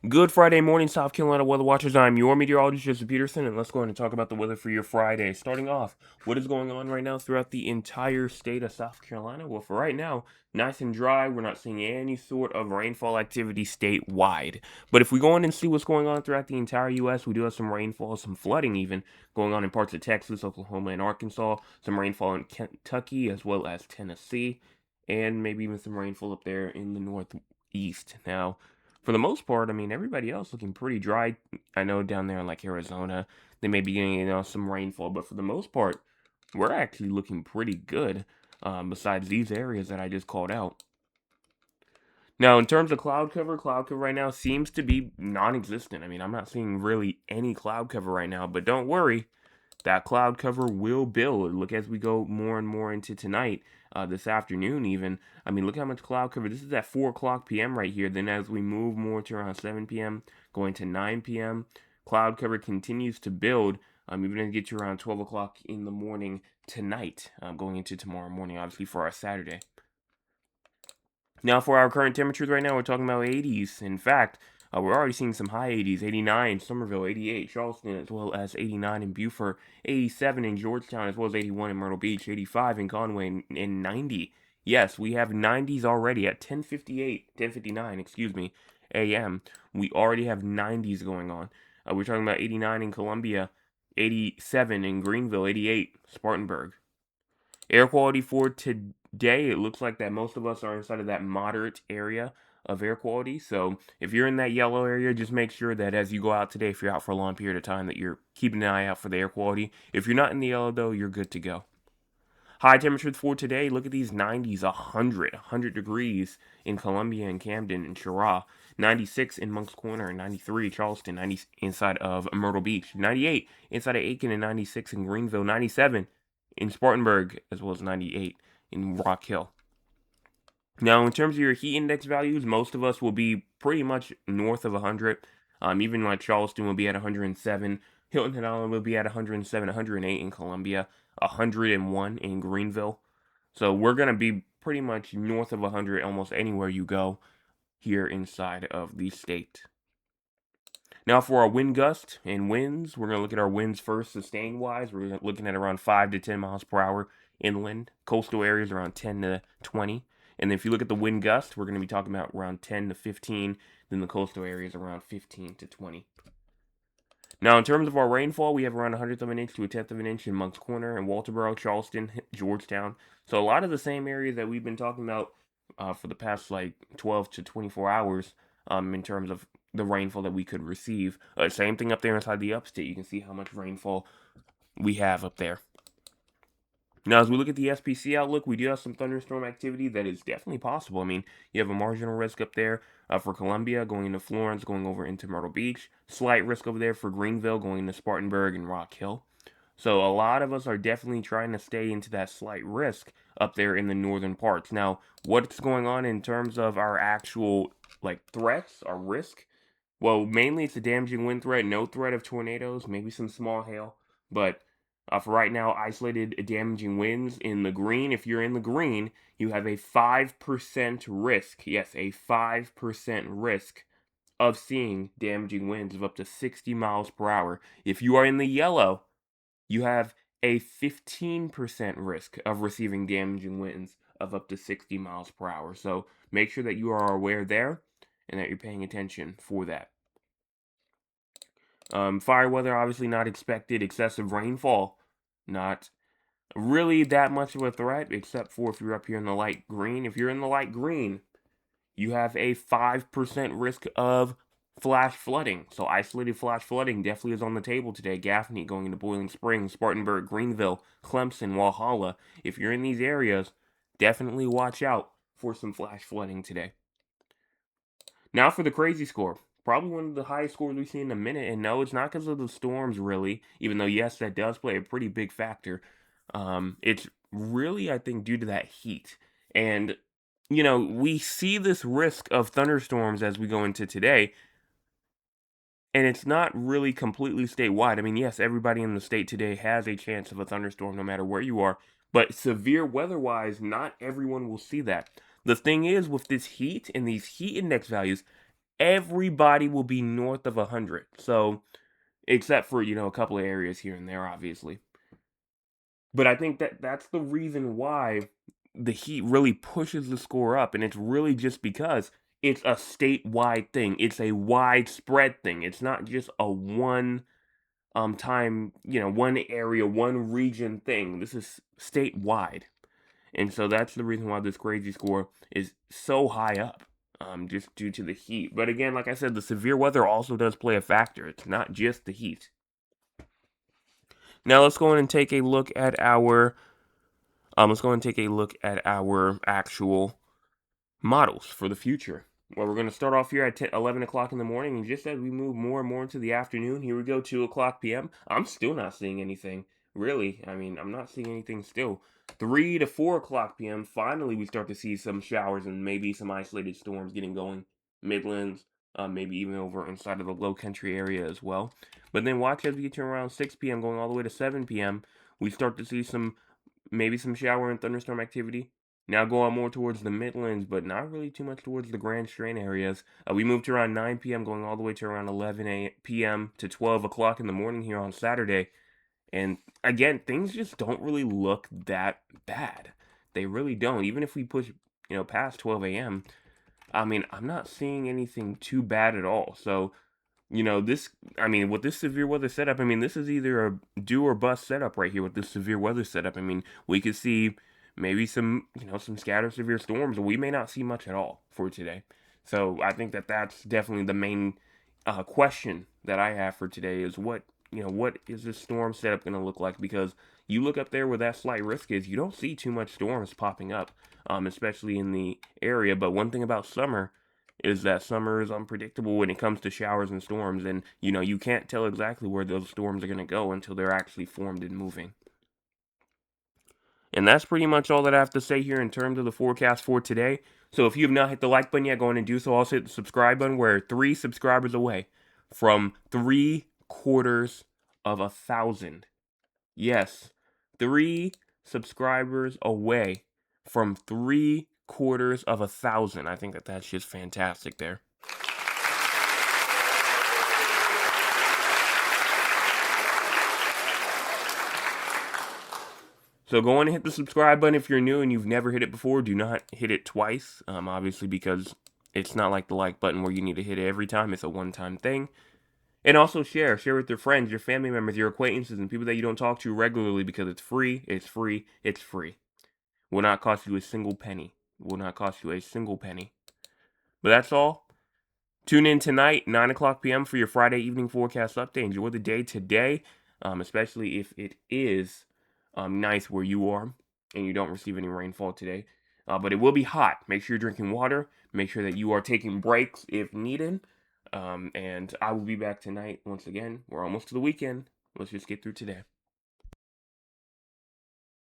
Good Friday morning, South Carolina weather watchers. I'm your meteorologist, Joseph Peterson, and let's go ahead and talk about the weather for your Friday. Starting off, what is going on right now throughout the entire state of South Carolina? Well, for right now, nice and dry. We're not seeing any sort of rainfall activity statewide. But if we go in and see what's going on throughout the entire U.S., we do have some rainfall, some flooding even going on in parts of Texas, Oklahoma, and Arkansas. Some rainfall in Kentucky as well as Tennessee, and maybe even some rainfall up there in the northeast. Now, for the most part, I mean, everybody else looking pretty dry. I know down there in like Arizona, they may be getting some rainfall, but for the most part, we're actually looking pretty good. Besides these areas that I just called out. Now, in terms of cloud cover right now seems to be non-existent. I mean, I'm not seeing really any cloud cover right now, but don't worry, that cloud cover will build. Look as we go more and more into tonight, this afternoon even. I mean, look how much cloud cover. This is at 4 o'clock p.m. right here. Then as we move more to around 7 p.m., going to 9 p.m., cloud cover continues to build. Even to get to around 12 o'clock in the morning tonight, going into tomorrow morning, obviously for our Saturday. Now, for our current temperatures right now, we're talking about 80s. In fact, we're already seeing some high 80s, 89 in Somerville, 88 Charleston, as well as 89 in Beaufort, 87 in Georgetown, as well as 81 in Myrtle Beach, 85 in Conway, and 90. Yes, we have 90s already at 10:59, excuse me, a.m. We already have 90s going on. We're talking about 89 in Columbia, 87 in Greenville, 88 Spartanburg. Air quality for today, it looks like that most of us are inside of that moderate area of air quality. So if you're in that yellow area, just make sure that as you go out today, if you're out for a long period of time, that you're keeping an eye out for the air quality. If you're not in the yellow, though, you're good to go. High temperatures for today, look at these 90s, 100 degrees in Columbia and Camden and Cheraw, 96 in Moncks Corner, 93 Charleston, 90 inside of Myrtle Beach, 98 inside of Aiken, and 96 in Greenville, 97 in Spartanburg, as well as 98 in Rock Hill. Now, in terms of your heat index values, most of us will be pretty much north of 100. Even like Charleston will be at 107. Hilton Head Island will be at 107, 108 in Columbia, 101 in Greenville. So we're going to be pretty much north of 100 almost anywhere you go here inside of the state. Now, for our wind gust and winds, we're going to look at our winds first, sustained wise. We're looking at around 5 to 10 miles per hour inland. Coastal areas around 10 to 20. And if you look at the wind gust, we're going to be talking about around 10 to 15. Then the coastal areas around 15 to 20. Now, in terms of our rainfall, we have around 100th of an inch to a 10th of an inch in Moncks Corner and Walterboro, Charleston, Georgetown. So a lot of the same areas that we've been talking about for the past like 12 to 24 hours in terms of the rainfall that we could receive. Same thing up there inside the upstate. You can see how much rainfall we have up there. Now, as we look at the SPC outlook, we do have some thunderstorm activity that is definitely possible. I mean, you have a marginal risk up there for Columbia, going into Florence, going over into Myrtle Beach. Slight risk over there for Greenville, going into Spartanburg and Rock Hill. So a lot of us are definitely trying to stay into that slight risk up there in the northern parts. Now, what's going on in terms of our actual like threats, our risk? Well, mainly it's a damaging wind threat, no threat of tornadoes, maybe some small hail, but for right now, isolated damaging winds in the green. If you're in the green, you have a 5% risk. Yes, a 5% risk of seeing damaging winds of up to 60 miles per hour. If you are in the yellow, you have a 15% risk of receiving damaging winds of up to 60 miles per hour. So make sure that you are aware there and that you're paying attention for that. Fire weather, obviously not expected. Excessive rainfall, not really that much of a threat, except for if you're up here in the light green. If you're in the light green, you have a 5% risk of flash flooding. So isolated flash flooding definitely is on the table today. Gaffney going into Boiling Springs, Spartanburg, Greenville, Clemson, Walhalla. If you're in these areas, definitely watch out for some flash flooding today. Now for the crazy score. Probably one of the highest scores we've seen in a minute. And no, it's not because of the storms, really. Even though, yes, that does play a pretty big factor. It's really, I think, due to that heat. And, you know, we see this risk of thunderstorms as we go into today. And it's not really completely statewide. I mean, yes, everybody in the state today has a chance of a thunderstorm no matter where you are. But severe weather-wise, not everyone will see that. The thing is, with this heat and these heat index values, everybody will be north of 100. So, except for, a couple of areas here and there, obviously. But I think that that's the reason why the Heat really pushes the score up, and it's really just because it's a statewide thing. It's a widespread thing. It's not just a one time, one area, one region thing. This is statewide. And so that's the reason why this crazy score is so high up, just due to the heat. But again, like I said, the severe weather also does play a factor. It's not just the heat. Now let's go in and take a look at our actual models for the future. Well, we're going to start off here at 11 o'clock in the morning, and just as we move more and more into the afternoon, here we go, 2 o'clock p.m. I'm still not seeing anything, really. I mean, I'm not seeing anything still. 3 to 4 o'clock p.m., finally we start to see some showers and maybe some isolated storms getting going. Midlands, maybe even over inside of the low country area as well. But then watch as we get to around 6 p.m., going all the way to 7 p.m., we start to see maybe some shower and thunderstorm activity. Now going more towards the Midlands, but not really too much towards the Grand Strain areas. We moved to around 9 p.m., going all the way to around 11 p.m. to 12 o'clock in the morning here on Saturday. And again, things just don't really look that bad. They really don't. Even if we push, past 12 a.m., I mean, I'm not seeing anything too bad at all. So, with this severe weather setup, this is either a do or bust setup right here with this severe weather setup. We could see maybe some scattered severe storms, or we may not see much at all for today. So I think that that's definitely the main question that I have for today is what is this storm setup going to look like? Because you look up there where that slight risk is, you don't see too much storms popping up, especially in the area. But one thing about summer is that summer is unpredictable when it comes to showers and storms, and you can't tell exactly where those storms are going to go until they're actually formed and moving. And that's pretty much all that I have to say here in terms of the forecast for today. So if you have not hit the like button yet, go ahead and do so. Also hit the subscribe button. We're 3 subscribers away from 750,000. Yes, 3 subscribers away from 750,000. I think that that's just fantastic there. So go on and hit the subscribe button if you're new and you've never hit it before. Do not hit it twice, obviously, because it's not like the like button where you need to hit it every time. It's a one-time thing. And also share with your friends, your family members, your acquaintances, and people that you don't talk to regularly, because it's free, it's free, it's free. Will not cost you a single penny. Will not cost you a single penny. But that's all. Tune in tonight, 9 o'clock p.m. for your Friday evening forecast update. Enjoy the day today, especially if it is nice where you are and you don't receive any rainfall today. But it will be hot. Make sure you're drinking water. Make sure that you are taking breaks if needed. And I will be back tonight once again. We're almost to the weekend. Let's just get through today.